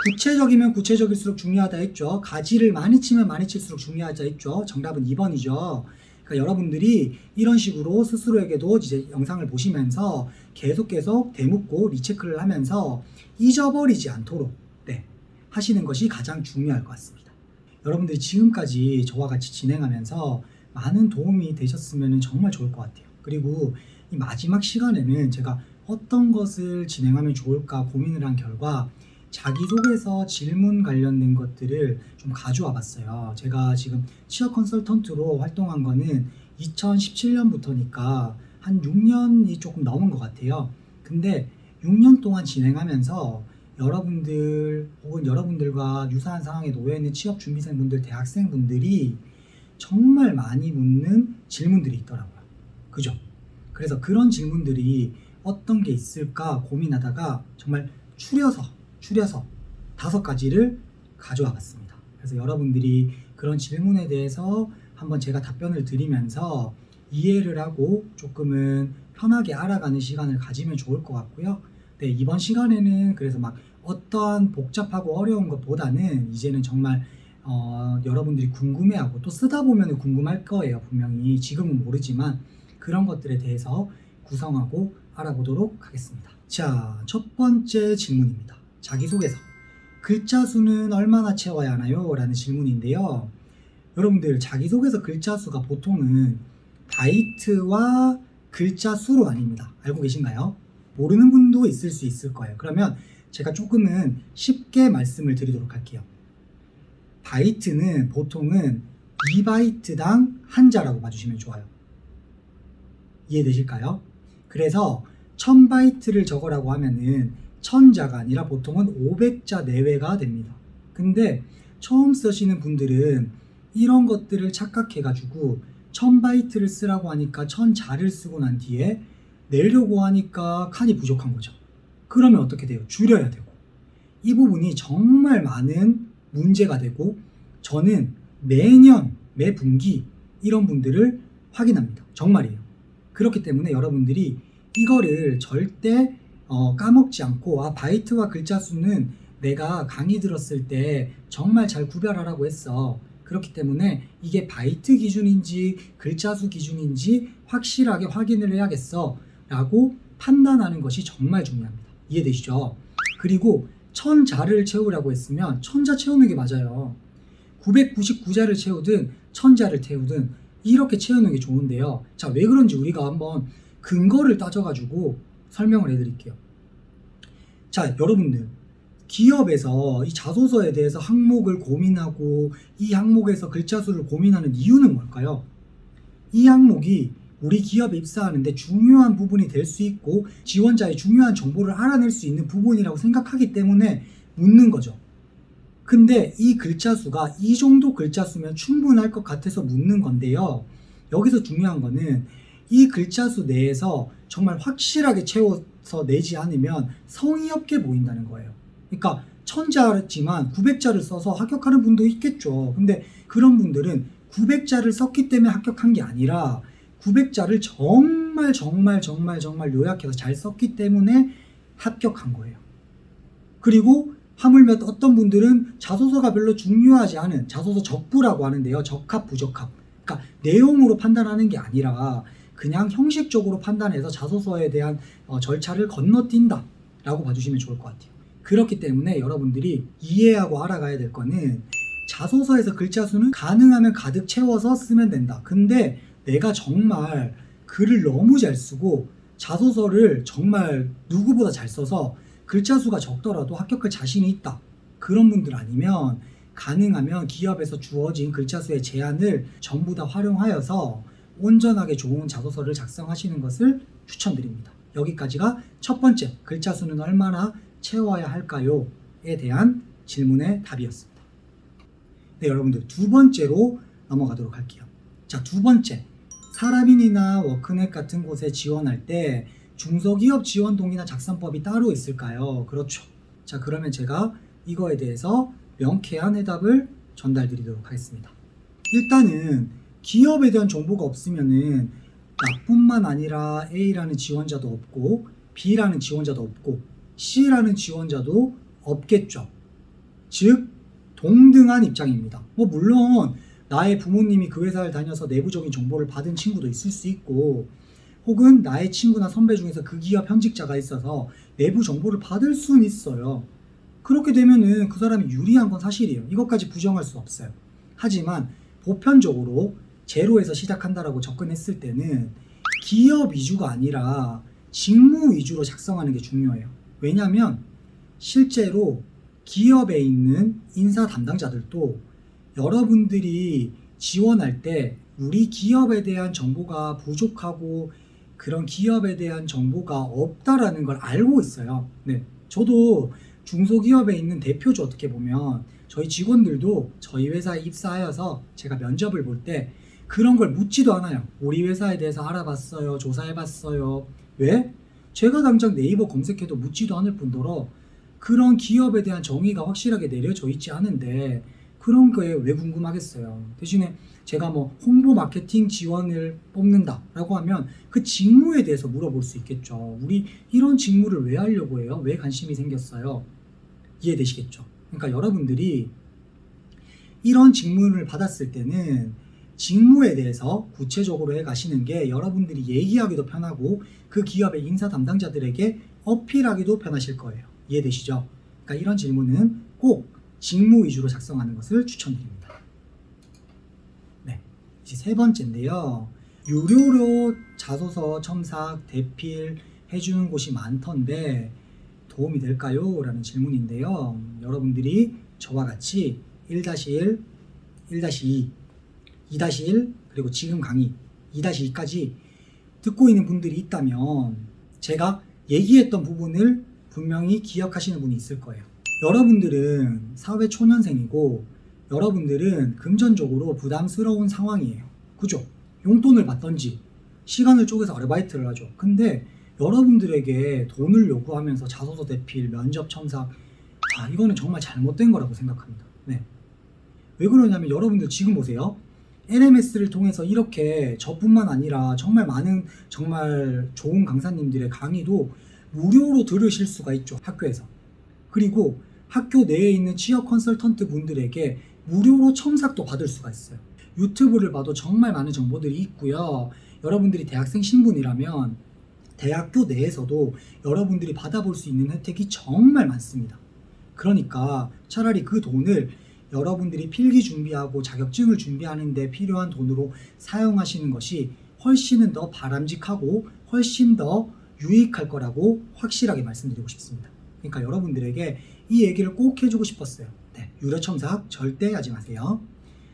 [SPEAKER 1] 구체적이면 구체적일수록 중요하다 했죠. 가지를 많이 치면 많이 칠수록 중요하다 했죠. 정답은 2번이죠. 그러니까 여러분들이 이런 식으로 스스로에게도 이제 영상을 보시면서 계속 되묻고 리체크를 하면서 잊어버리지 않도록 하시는 것이 가장 중요할 것 같습니다. 여러분들이 지금까지 저와 같이 진행하면서 많은 도움이 되셨으면 정말 좋을 것 같아요. 그리고 이 마지막 시간에는 제가 어떤 것을 진행하면 좋을까 고민을 한 결과 자기소개서 질문 관련된 것들을 좀 가져와 봤어요. 제가 지금 취업 컨설턴트로 활동한 거는 2017년부터니까 한 6년이 조금 넘은 것 같아요. 근데 6년 동안 진행하면서 여러분들 혹은 여러분들과 유사한 상황에 놓여 있는 취업 준비생분들, 대학생분들이 정말 많이 묻는 질문들이 있더라고요. 그죠? 그래서 그런 질문들이 어떤 게 있을까 고민하다가 정말 추려서 5가지를 가져와 봤습니다. 그래서 여러분들이 그런 질문에 대해서 한번 제가 답변을 드리면서 이해를 하고 조금은 편하게 알아가는 시간을 가지면 좋을 것 같고요. 네, 이번 시간에는 그래서 막 어떠한 복잡하고 어려운 것보다는 이제는 정말 여러분들이 궁금해하고 또 쓰다 보면 궁금할 거예요. 분명히 지금은 모르지만 그런 것들에 대해서 구성하고 알아보도록 하겠습니다. 자, 첫 번째 질문입니다. 자기소개서. 글자 수는 얼마나 채워야 하나요? 라는 질문인데요. 여러분들 자기소개서 글자 수가 보통은 바이트와 글자 수로 나뉩니다. 알고 계신가요? 모르는 분도 있을 수 있을 거예요. 그러면 제가 조금은 쉽게 말씀을 드리도록 할게요. 바이트는 보통은 2바이트당 한자라고 봐주시면 좋아요. 이해되실까요? 그래서 1000바이트를 적으라고 하면은 1000자가 아니라 보통은 500자 내외가 됩니다. 근데 처음 쓰시는 분들은 이런 것들을 착각해가지고 1000바이트를 쓰라고 하니까 1000자를 쓰고 난 뒤에 내려고 하니까 칸이 부족한 거죠. 그러면 어떻게 돼요? 줄여야 되고. 이 부분이 정말 많은 문제가 되고 저는 매년 매 분기 이런 분들을 확인합니다. 정말이에요. 그렇기 때문에 여러분들이 이거를 절대 까먹지 않고 바이트와 글자 수는 내가 강의 들었을 때 정말 잘 구별하라고 했어. 그렇기 때문에 이게 바이트 기준인지 글자 수 기준인지 확실하게 확인을 해야겠어 라고 판단하는 것이 정말 중요합니다. 이해되시죠? 그리고 1000자를 채우라고 했으면 1000자 채우는 게 맞아요. 999자를 채우든 1000자를 채우든 이렇게 채우는 게 좋은데요. 자, 왜 그런지 우리가 한번 근거를 따져가지고 설명을 해드릴게요. 자, 여러분들 기업에서 이 자소서에 대해서 항목을 고민하고 이 항목에서 글자 수를 고민하는 이유는 뭘까요? 이 항목이 우리 기업에 입사하는데 중요한 부분이 될 수 있고 지원자의 중요한 정보를 알아낼 수 있는 부분이라고 생각하기 때문에 묻는 거죠. 근데 이 글자 수가 이 정도 글자 수면 충분할 것 같아서 묻는 건데요. 여기서 중요한 거는 이 글자 수 내에서 정말 확실하게 채워서 내지 않으면 성의 없게 보인다는 거예요. 그러니까 1000자지만 900자를 써서 합격하는 분도 있겠죠. 근데 그런 분들은 900자를 썼기 때문에 합격한 게 아니라 900자를 정말 요약해서 잘 썼기 때문에 합격한 거예요. 그리고 하물며 어떤 분들은 자소서가 별로 중요하지 않은 자소서 적부라고 하는데요. 적합, 부적합. 그러니까 내용으로 판단하는 게 아니라 그냥 형식적으로 판단해서 자소서에 대한 절차를 건너뛴다 라고 봐주시면 좋을 것 같아요. 그렇기 때문에 여러분들이 이해하고 알아가야 될 거는 자소서에서 글자 수는 가능하면 가득 채워서 쓰면 된다. 근데 내가 정말 글을 너무 잘 쓰고 자소서를 정말 누구보다 잘 써서 글자 수가 적더라도 합격할 자신이 있다. 그런 분들 아니면 가능하면 기업에서 주어진 글자 수의 제한을 전부 다 활용하여서 온전하게 좋은 자소서를 작성하시는 것을 추천드립니다. 여기까지가 첫 번째, 글자 수는 얼마나 채워야 할까요?에 대한 질문의 답이었습니다. 네, 여러분들 두 번째로 넘어가도록 할게요. 자, 두 번째, 사람인이나 워크넷 같은 곳에 지원할 때 중소기업 지원동의나 작성법이 따로 있을까요? 그렇죠. 자, 그러면 제가 이거에 대해서 명쾌한 해답을 전달드리도록 하겠습니다. 일단은 기업에 대한 정보가 없으면은 나뿐만 아니라 A라는 지원자도 없고 B라는 지원자도 없고 C라는 지원자도 없겠죠. 즉 동등한 입장입니다. 물론 나의 부모님이 그 회사를 다녀서 내부적인 정보를 받은 친구도 있을 수 있고 혹은 나의 친구나 선배 중에서 그 기업 현직자가 있어서 내부 정보를 받을 수는 있어요. 그렇게 되면은 그 사람이 유리한 건 사실이에요. 이것까지 부정할 수 없어요. 하지만 보편적으로 제로에서 시작한다라고 접근했을 때는 기업 위주가 아니라 직무 위주로 작성하는 게 중요해요. 왜냐하면 실제로 기업에 있는 인사 담당자들도 여러분들이 지원할 때 우리 기업에 대한 정보가 부족하고 그런 기업에 대한 정보가 없다라는 걸 알고 있어요. 네, 저도 중소기업에 있는 대표죠. 어떻게 보면 저희 직원들도 저희 회사에 입사하여서 제가 면접을 볼 때 그런 걸 묻지도 않아요. 우리 회사에 대해서 알아봤어요, 조사해봤어요. 왜? 제가 당장 네이버 검색해도 묻지도 않을 뿐더러 그런 기업에 대한 정의가 확실하게 내려져 있지 않은데 그런 거에 왜 궁금하겠어요. 대신에 제가 홍보 마케팅 지원을 뽑는다라고 하면 그 직무에 대해서 물어볼 수 있겠죠. 우리 이런 직무를 왜 하려고 해요? 왜 관심이 생겼어요? 이해되시겠죠? 그러니까 여러분들이 이런 직무를 받았을 때는 직무에 대해서 구체적으로 해가시는 게 여러분들이 얘기하기도 편하고 그 기업의 인사 담당자들에게 어필하기도 편하실 거예요. 이해되시죠? 그러니까 이런 질문은 꼭 직무 위주로 작성하는 것을 추천드립니다. 네, 이제 세 번째인데요. 유료로 자소서 첨삭, 대필 해주는 곳이 많던데 도움이 될까요? 라는 질문인데요. 여러분들이 저와 같이 1-1, 1-2, 2-1 그리고 지금 강의 2-2까지 듣고 있는 분들이 있다면 제가 얘기했던 부분을 분명히 기억하시는 분이 있을 거예요. 여러분들은 사회 초년생이고 여러분들은 금전적으로 부담스러운 상황이에요. 그죠? 용돈을 받던지 시간을 쪼개서 아르바이트를 하죠. 근데 여러분들에게 돈을 요구하면서 자소서 대필, 면접 첨삭 이거는 정말 잘못된 거라고 생각합니다. 네. 왜 그러냐면 여러분들 지금 보세요. LMS를 통해서 이렇게 저뿐만 아니라 정말 많은 정말 좋은 강사님들의 강의도 무료로 들으실 수가 있죠. 학교에서. 그리고 학교 내에 있는 취업 컨설턴트 분들에게 무료로 첨삭도 받을 수가 있어요. 유튜브를 봐도 정말 많은 정보들이 있고요. 여러분들이 대학생 신분이라면 대학교 내에서도 여러분들이 받아볼 수 있는 혜택이 정말 많습니다. 그러니까 차라리 그 돈을 여러분들이 필기 준비하고 자격증을 준비하는 데 필요한 돈으로 사용하시는 것이 훨씬 더 바람직하고 훨씬 더 유익할 거라고 확실하게 말씀드리고 싶습니다. 그러니까 여러분들에게 이 얘기를 꼭 해주고 싶었어요. 네, 유료 첨삭 절대 하지 마세요.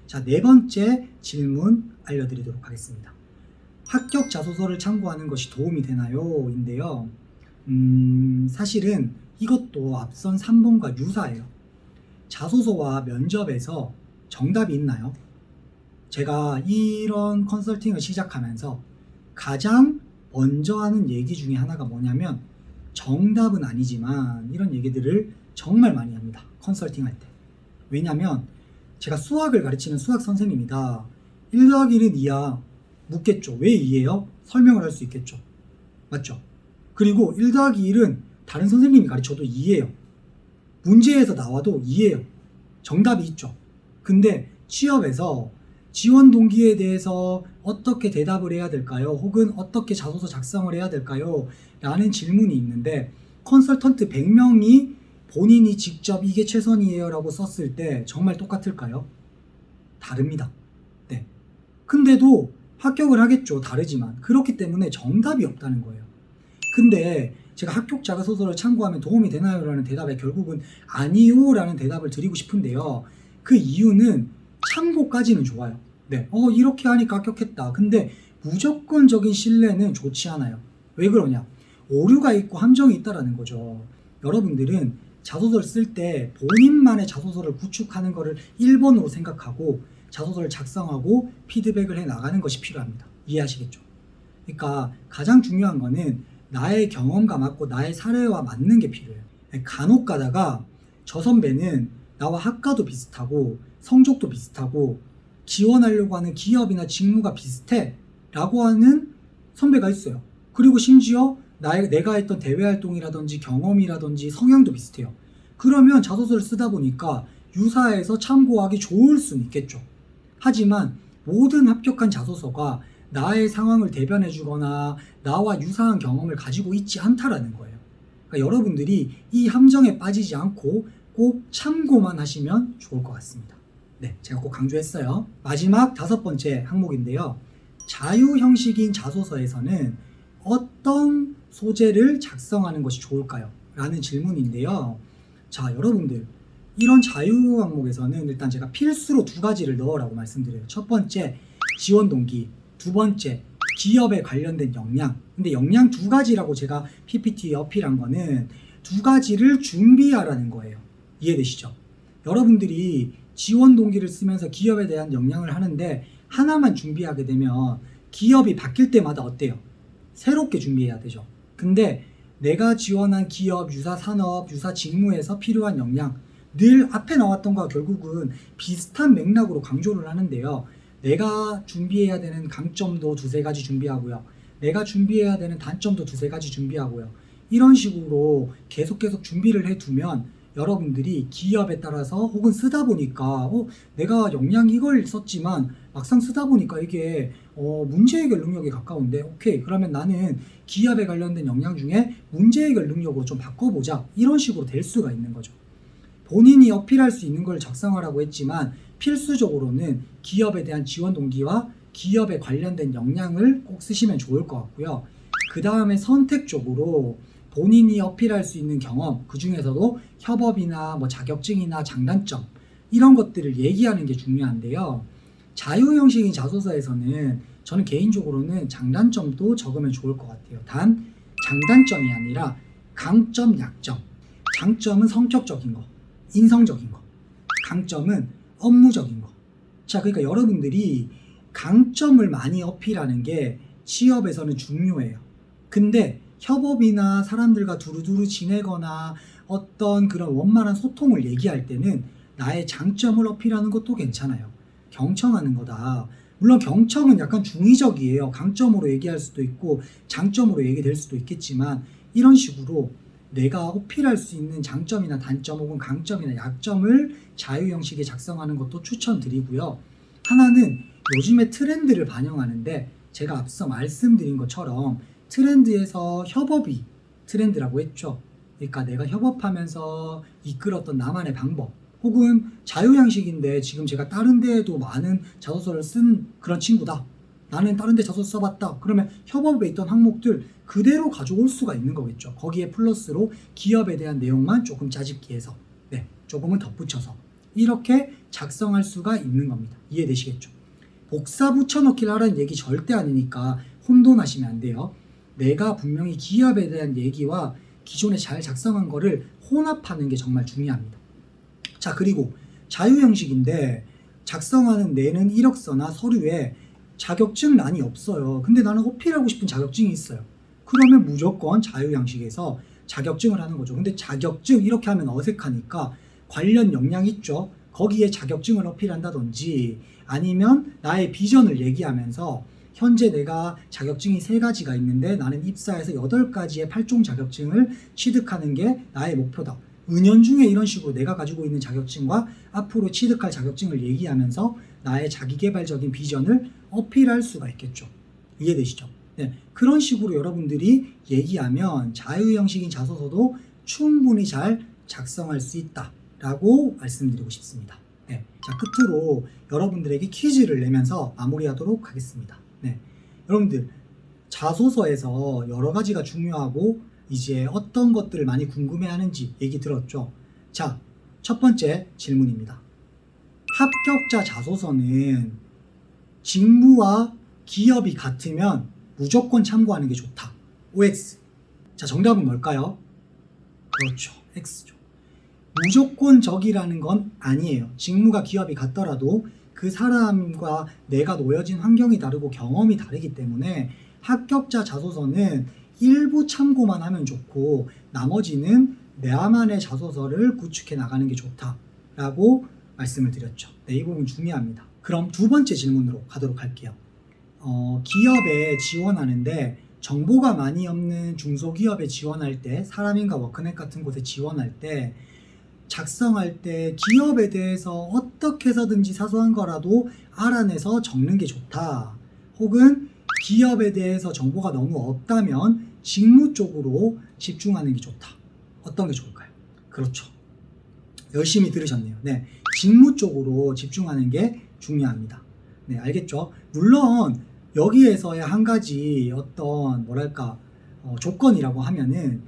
[SPEAKER 1] 자, 네 번째 질문 알려드리도록 하겠습니다. 합격 자소서를 참고하는 것이 도움이 되나요? 인데요. 사실은 이것도 앞선 3번과 유사해요. 자소서와 면접에서 정답이 있나요? 제가 이런 컨설팅을 시작하면서 가장 먼저 하는 얘기 중에 하나가 뭐냐면 정답은 아니지만 이런 얘기들을 정말 많이 합니다. 컨설팅 할 때. 왜냐면 제가 수학을 가르치는 수학 선생님이다. 1 더하기 1은 2야. 묻겠죠. 왜 2예요? 설명을 할 수 있겠죠. 맞죠? 그리고 1 더하기 1은 다른 선생님이 가르쳐도 2예요. 문제에서 나와도 2예요. 정답이 있죠. 근데 취업에서 지원 동기에 대해서 어떻게 대답을 해야 될까요? 혹은 어떻게 자소서 작성을 해야 될까요? 라는 질문이 있는데 컨설턴트 100명이 본인이 직접 이게 최선이에요 라고 썼을 때 정말 똑같을까요? 다릅니다. 네. 근데도 합격을 하겠죠. 다르지만. 그렇기 때문에 정답이 없다는 거예요. 근데 제가 합격 자소서를 참고하면 도움이 되나요? 라는 대답에 결국은 아니요 라는 대답을 드리고 싶은데요. 그 이유는 참고까지는 좋아요. 네. 이렇게 하니까 합격했다. 근데 무조건적인 신뢰는 좋지 않아요. 왜 그러냐? 오류가 있고 함정이 있다라는 거죠. 여러분들은 자소서를 쓸 때 본인만의 자소서를 구축하는 것을 1번으로 생각하고 자소서를 작성하고 피드백을 해 나가는 것이 필요합니다. 이해하시겠죠? 그러니까 가장 중요한 거는 나의 경험과 맞고 나의 사례와 맞는 게 필요해요. 간혹 가다가 저 선배는 나와 학과도 비슷하고 성적도 비슷하고 지원하려고 하는 기업이나 직무가 비슷해 라고 하는 선배가 있어요. 그리고 심지어 내가 했던 대외 활동이라든지 경험이라든지 성향도 비슷해요. 그러면 자소서를 쓰다 보니까 유사해서 참고하기 좋을 수는 있겠죠. 하지만 모든 합격한 자소서가 나의 상황을 대변해 주거나 나와 유사한 경험을 가지고 있지 않다라는 거예요. 그러니까 여러분들이 이 함정에 빠지지 않고 꼭 참고만 하시면 좋을 것 같습니다. 네, 제가 꼭 강조했어요. 마지막 5번째 항목인데요. 자유 형식인 자소서에서는 어떤 소재를 작성하는 것이 좋을까요? 라는 질문인데요. 자, 여러분들 이런 자유 항목에서는 일단 제가 필수로 2가지를 넣으라고 말씀드려요. 첫 번째, 지원 동기. 2번째, 기업에 관련된 역량. 근데 역량 2가지라고 제가 PPT에 어필한 거는 2가지를 준비하라는 거예요. 이해되시죠? 여러분들이 지원 동기를 쓰면서 기업에 대한 역량을 하는데 하나만 준비하게 되면 기업이 바뀔 때마다 어때요? 새롭게 준비해야 되죠. 근데 내가 지원한 기업, 유사 산업, 유사 직무에서 필요한 역량, 늘 앞에 나왔던 거와 결국은 비슷한 맥락으로 강조를 하는데요. 내가 준비해야 되는 강점도 2-3가지 준비하고요. 내가 준비해야 되는 단점도 2-3가지 준비하고요. 이런 식으로 계속 준비를 해두면 여러분들이 기업에 따라서 혹은 쓰다 보니까 내가 역량 이걸 썼지만 막상 쓰다 보니까 이게 문제 해결 능력에 가까운데 오케이 그러면 나는 기업에 관련된 역량 중에 문제 해결 능력으로 좀 바꿔보자 이런 식으로 될 수가 있는 거죠. 본인이 어필할 수 있는 걸 작성하라고 했지만 필수적으로는 기업에 대한 지원 동기와 기업에 관련된 역량을 꼭 쓰시면 좋을 것 같고요. 그 다음에 선택적으로 본인이 어필할 수 있는 경험, 그 중에서도 협업이나 뭐 자격증이나 장단점 이런 것들을 얘기하는 게 중요한데요. 자유 형식인 자소서에서는 저는 개인적으로는 장단점도 적으면 좋을 것 같아요. 단 장단점이 아니라 강점, 약점. 장점은 성격적인 거, 인성적인 거. 강점은 업무적인 거. 자, 그러니까 여러분들이 강점을 많이 어필하는 게 취업에서는 중요해요. 근데 협업이나 사람들과 두루두루 지내거나 어떤 그런 원만한 소통을 얘기할 때는 나의 장점을 어필하는 것도 괜찮아요. 경청하는 거다. 물론 경청은 약간 중의적이에요. 강점으로 얘기할 수도 있고 장점으로 얘기될 수도 있겠지만 이런 식으로 내가 어필할 수 있는 장점이나 단점 혹은 강점이나 약점을 자유 형식에 작성하는 것도 추천드리고요. 하나는 요즘의 트렌드를 반영하는데 제가 앞서 말씀드린 것처럼 트렌드에서 협업이 트렌드라고 했죠. 그러니까 내가 협업하면서 이끌었던 나만의 방법 혹은 자유 형식인데 지금 제가 다른 데에도 많은 자소서를 쓴 그런 친구다. 나는 다른 데 자소서 써봤다. 그러면 협업에 있던 항목들 그대로 가져올 수가 있는 거겠죠. 거기에 플러스로 기업에 대한 내용만 조금 짜집기해서 조금은 덧붙여서 이렇게 작성할 수가 있는 겁니다. 이해되시겠죠? 복사 붙여넣기를 하라는 얘기 절대 아니니까 혼돈하시면 안 돼요. 내가 분명히 기업에 대한 얘기와 기존에 잘 작성한 거를 혼합하는 게 정말 중요합니다. 자, 그리고 자유 형식인데 작성하는 내는 이력서나 서류에 자격증란이 없어요. 근데 나는 어필하고 싶은 자격증이 있어요. 그러면 무조건 자유 형식에서 자격증을 하는 거죠. 근데 자격증 이렇게 하면 어색하니까 관련 역량 있죠. 거기에 자격증을 어필한다든지 아니면 나의 비전을 얘기하면서 현재 내가 자격증이 3가지가 있는데 나는 입사해서 8가지의 8종 자격증을 취득하는 게 나의 목표다. 은연중에 이런 식으로 내가 가지고 있는 자격증과 앞으로 취득할 자격증을 얘기하면서 나의 자기개발적인 비전을 어필할 수가 있겠죠. 이해되시죠? 네, 그런 식으로 여러분들이 얘기하면 자유 형식인 자소서도 충분히 잘 작성할 수 있다라고 말씀드리고 싶습니다. 네, 자, 끝으로 여러분들에게 퀴즈를 내면서 마무리하도록 하겠습니다. 네, 여러분들 자소서에서 여러 가지가 중요하고 이제 어떤 것들을 많이 궁금해하는지 얘기 들었죠. 자, 첫 번째 질문입니다. 합격자 자소서는 직무와 기업이 같으면 무조건 참고하는 게 좋다. OX. 자, 정답은 뭘까요? 그렇죠. X죠. 무조건적이라는 건 아니에요. 직무가 기업이 같더라도 그 사람과 내가 놓여진 환경이 다르고 경험이 다르기 때문에 합격자 자소서는 일부 참고만 하면 좋고 나머지는 나만의 자소서를 구축해 나가는 게 좋다라고 말씀을 드렸죠. 네, 이 부분 중요합니다. 그럼 두 번째 질문으로 가도록 할게요. 기업에 지원하는데 정보가 많이 없는 중소기업에 지원할 때 사람인가 워크넷 같은 곳에 지원할 때 작성할 때 기업에 대해서 어떻게 해서든지 사소한 거라도 알아내서 적는 게 좋다. 혹은 기업에 대해서 정보가 너무 없다면 직무 쪽으로 집중하는 게 좋다. 어떤 게 좋을까요? 그렇죠. 열심히 들으셨네요. 네, 직무 쪽으로 집중하는 게 중요합니다. 네, 알겠죠? 물론 여기에서의 한 가지 어떤 뭐랄까 조건이라고 하면은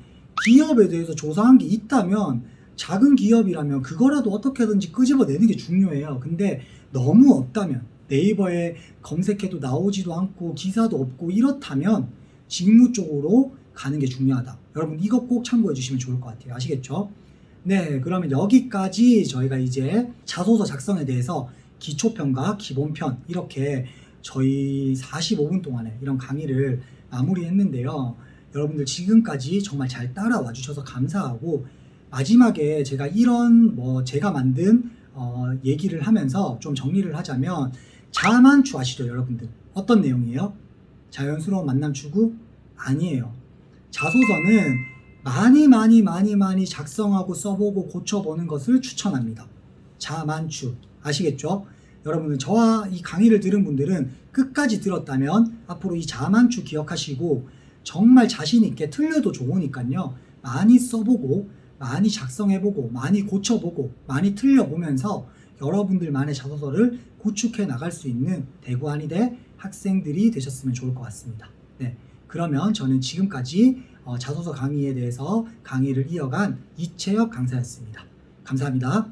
[SPEAKER 1] 기업에 대해서 조사한 게 있다면 작은 기업이라면 그거라도 어떻게든지 끄집어내는 게 중요해요. 근데 너무 없다면 네이버에 검색해도 나오지도 않고 기사도 없고 이렇다면 직무 쪽으로 가는 게 중요하다. 여러분 이거 꼭 참고해 주시면 좋을 것 같아요. 아시겠죠? 네, 그러면 여기까지 저희가 이제 자소서 작성에 대해서 기초편과 기본편 이렇게 저희 45분 동안에 이런 강의를 마무리했는데요. 여러분들 지금까지 정말 잘 따라와 주셔서 감사하고 마지막에 제가 이런 제가 만든 얘기를 하면서 좀 정리를 하자면 자만추 아시죠 여러분들? 어떤 내용이에요? 자연스러운 만남 추구? 아니에요. 자소서는 많이 작성하고 써보고 고쳐보는 것을 추천합니다. 자만추 아시겠죠? 여러분은 저와 이 강의를 들은 분들은 끝까지 들었다면 앞으로 이 자만추 기억하시고 정말 자신 있게 틀려도 좋으니까요. 많이 써보고 많이 작성해보고 많이 고쳐보고 많이 틀려보면서 여러분들만의 자소서를 구축해 나갈 수 있는 대구한의대 학생들이 되셨으면 좋을 것 같습니다. 네, 그러면 저는 지금까지 자소서 강의에 대해서 강의를 이어간 이채혁 강사였습니다. 감사합니다.